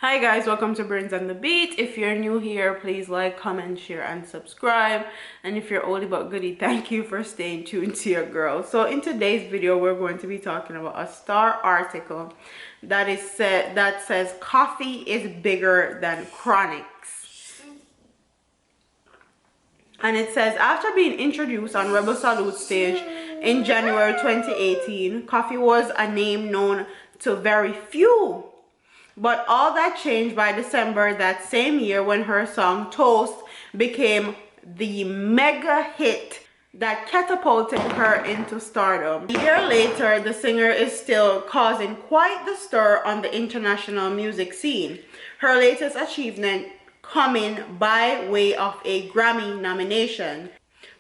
Hi guys, welcome to Brains and the Beat. If you're new here, please like, comment, share, and subscribe. And if you're oldie but goodie, thank you for staying tuned to your girl. So in today's video, we're going to be talking about a Star article that says coffee is bigger than chronixx. And it says, after being introduced on Rebel Salute stage in January 2018, coffee was a name known to very few. But all that changed by December that same year when her song Toast became the mega hit that catapulted her into stardom. A year later, the singer is still causing quite the stir on the international music scene. Her latest achievement coming by way of a Grammy nomination.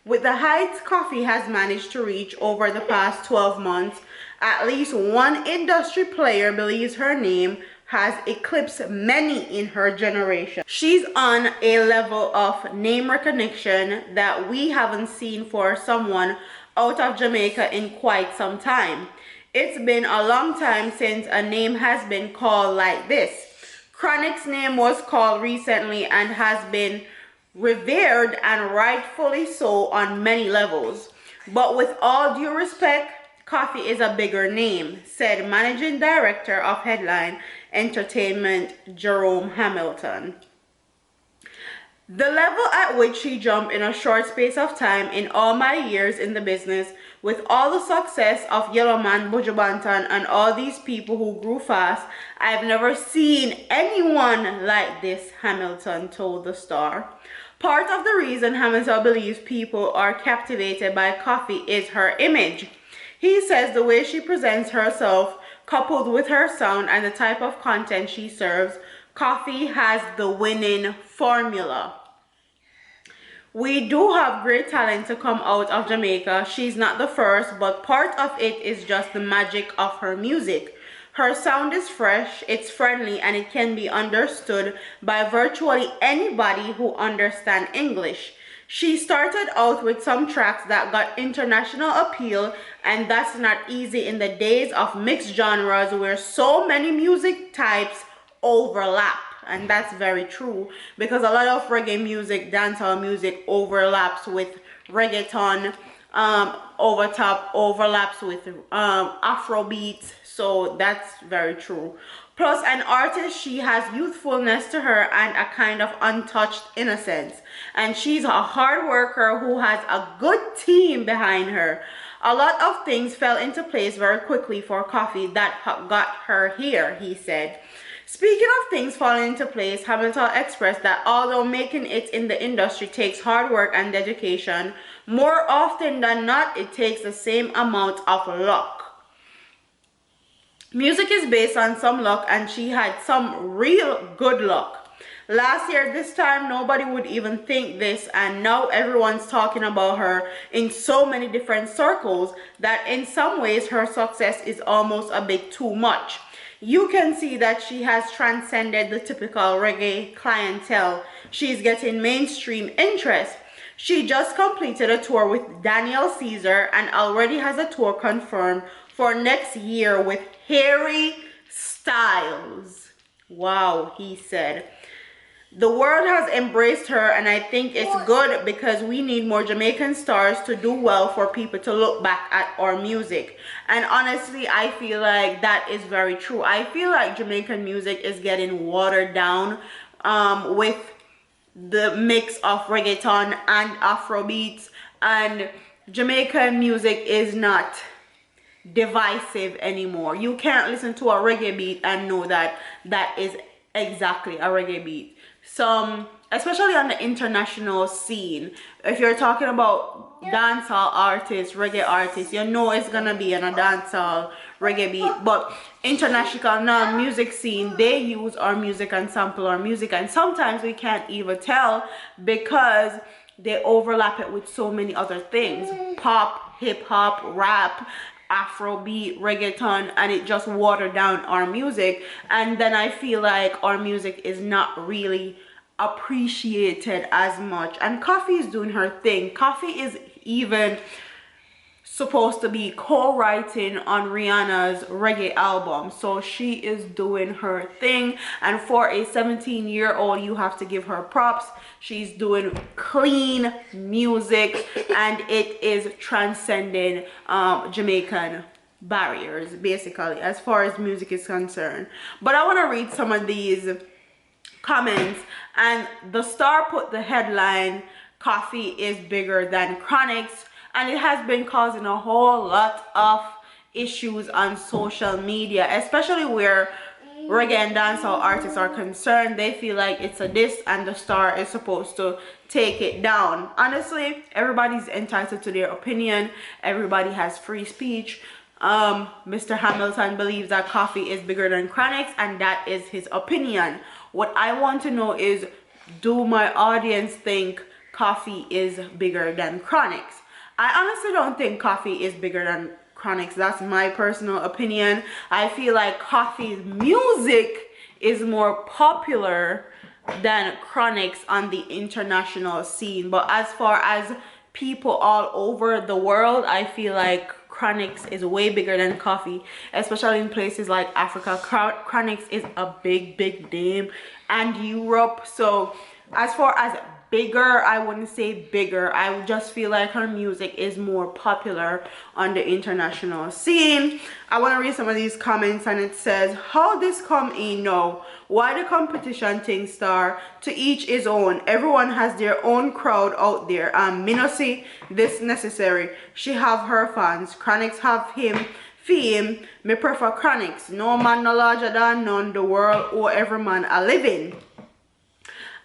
With the heights coffee has managed to reach over the past 12 months, at least one industry player believes her name has eclipsed many in her generation. She's on a level of name recognition that we haven't seen for someone out of Jamaica in quite some time. It's been a long time since a name has been called like this. chronixx's name was called recently and has been revered, and rightfully so, on many levels. But with all due respect, coffee is a bigger name, said Managing Director of Headline Entertainment Jerome Hamilton. The level at which she jumped in a short space of time in all my years in the business, with all the success of Yellowman, Buju Banton, and all these people who grew fast, I've never seen anyone like this, Hamilton told the Star. Part of the reason Hamilton believes people are captivated by coffee is her image. He says the way she presents herself, coupled with her sound and the type of content she serves, coffee has the winning formula. We do have great talent to come out of Jamaica. She's not the first, but part of it is just the magic of her music. Her sound is fresh, it's friendly, and it can be understood by virtually anybody who understands English. She started out with some tracks that got international appeal, and that's not easy in the days of mixed genres where so many music types overlap. And that's very true, because a lot of reggae music, dancehall music overlaps with reggaeton, overlaps with Afrobeat. So that's very true. Plus, an artist, she has youthfulness to her and a kind of untouched innocence. And she's a hard worker who has a good team behind her. A lot of things fell into place very quickly for coffee that got her here, he said. Speaking of things falling into place, Hamilton expressed that although making it in the industry takes hard work and dedication, more often than not, it takes the same amount of luck. Music is based on some luck, and she had some real good luck. Last year, this time, nobody would even think this, and now everyone's talking about her in so many different circles that in some ways her success is almost a bit too much. You can see that she has transcended the typical reggae clientele. She's getting mainstream interest. She just completed a tour with Daniel Caesar and already has a tour confirmed for next year with Harry Styles. Wow, he said. The world has embraced her, and I think it's good because we need more Jamaican stars to do well for people to look back at our music. And honestly, I feel like that is very true. I feel like Jamaican music is getting watered down with the mix of reggaeton and Afrobeats, and Jamaican music is not divisive anymore. You can't listen to a reggae beat and know that that is exactly a reggae beat. Some, especially on the international scene, if you're talking about dancehall artists, reggae artists, you know it's gonna be on a dancehall reggae beat. But international music scene, they use our music and sample our music, and sometimes we can't even tell because they overlap it with so many other things: pop, hip-hop, rap, Afrobeat, reggaeton, and it just watered down our music. And then I feel like our music is not really appreciated as much. And coffee is doing her thing. Coffee is even supposed to be co-writing on Rihanna's reggae album. So she is doing her thing, and for a 17-year-old, you have to give her props. She's doing clean music, and it is transcending Jamaican barriers, basically, as far as music is concerned. But I want to read some of these comments, and the Star put the headline, "Coffee is bigger than Chronixx," and it has been causing a whole lot of issues on social media, especially where reggae and dancehall artists are concerned. They feel like it's a diss and the Star is supposed to take it down. Honestly, everybody's entitled to their opinion. Everybody has free speech. Mr. Hamilton believes that coffee is bigger than Chronixx, and that is his opinion. What I want to know is, do my audience think coffee is bigger than Chronixx? I honestly don't think coffee is bigger than Chronixx. That's my personal opinion. I feel like coffee's music is more popular than Chronixx on the international scene. But as far as people all over the world, I feel like Chronixx is way bigger than coffee, especially in places like Africa. Chronixx is a big name, and Europe. So as far as bigger, I wouldn't say bigger. I just feel like her music is more popular on the international scene. I want to read some of these comments, and it says, "How this come in now? Why the competition thing, Star? To each his own. Everyone has their own crowd out there. Me no see this necessary. She have her fans. Chronixx have him fame. Me prefer Chronixx. No man no larger than none. The world or every man a living.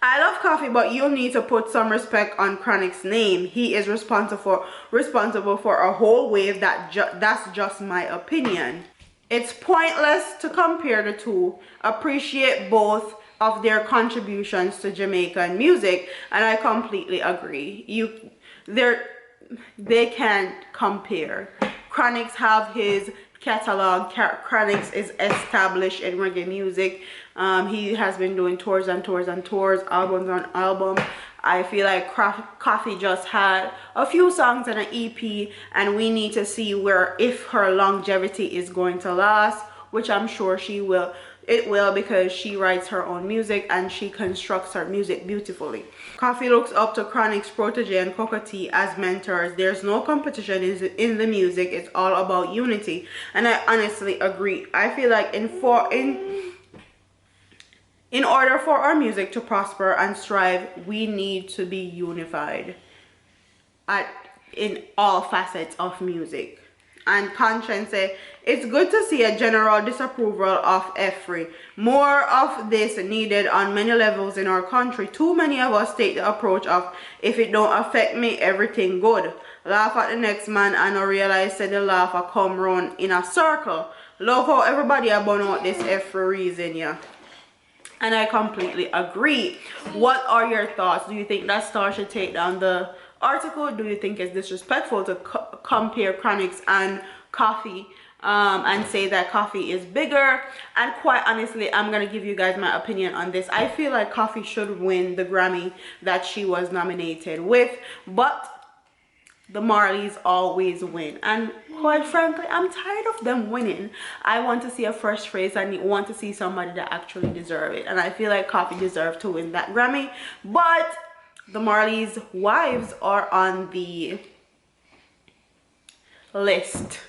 I love coffee, but you need to put some respect on Chronixx's name. He is responsible for a whole wave. That's just my opinion. It's pointless to compare the two. Appreciate both of their contributions to Jamaican music, and I completely agree. They can't compare. Chronixx have his catalog. Chronixx is established in reggae music. He has been doing tours and tours and tours, albums on albums. I feel like Coffee just had a few songs and an EP, and we need to see if her longevity is going to last, which I'm sure she will. It will, because she writes her own music and she constructs her music beautifully. Coffee looks up to Chronixx, Protege, and Cocoa Tea as mentors. There's no competition in the music. It's all about unity, and I honestly agree. I feel like in order for our music to prosper and strive, we need to be unified in all facets of music. And Conscience say, it's good to see a general disapproval of F3. More of this needed on many levels in our country. Too many of us take the approach of, if it don't affect me, everything good. Laugh at the next man and I realize that the laugh a come round in a circle. Love how everybody are burn out this F3 reason, yeah. And I completely agree. What are your thoughts? Do you think that Star should take down the article? Do you think it's disrespectful to compare Chronixx and Coffee and say that Coffee is bigger? And quite honestly, I'm gonna give you guys my opinion on this. I feel like Coffee should win the Grammy that she was nominated with, but the Marleys always win, and quite frankly, I'm tired of them winning. I want to see a first phrase and want to see somebody that actually deserves it, and I feel like Coffee deserves to win that Grammy, but the Marleys' wives are on the list.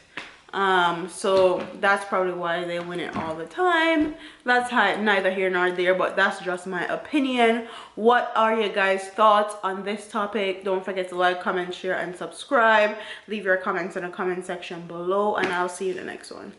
So that's probably why they win it all the time. That's neither here nor there, but that's just my opinion. What are your guys' thoughts on this topic? Don't forget to like, comment, share, and subscribe. Leave your comments in the comment section below, and I'll see you in the next one.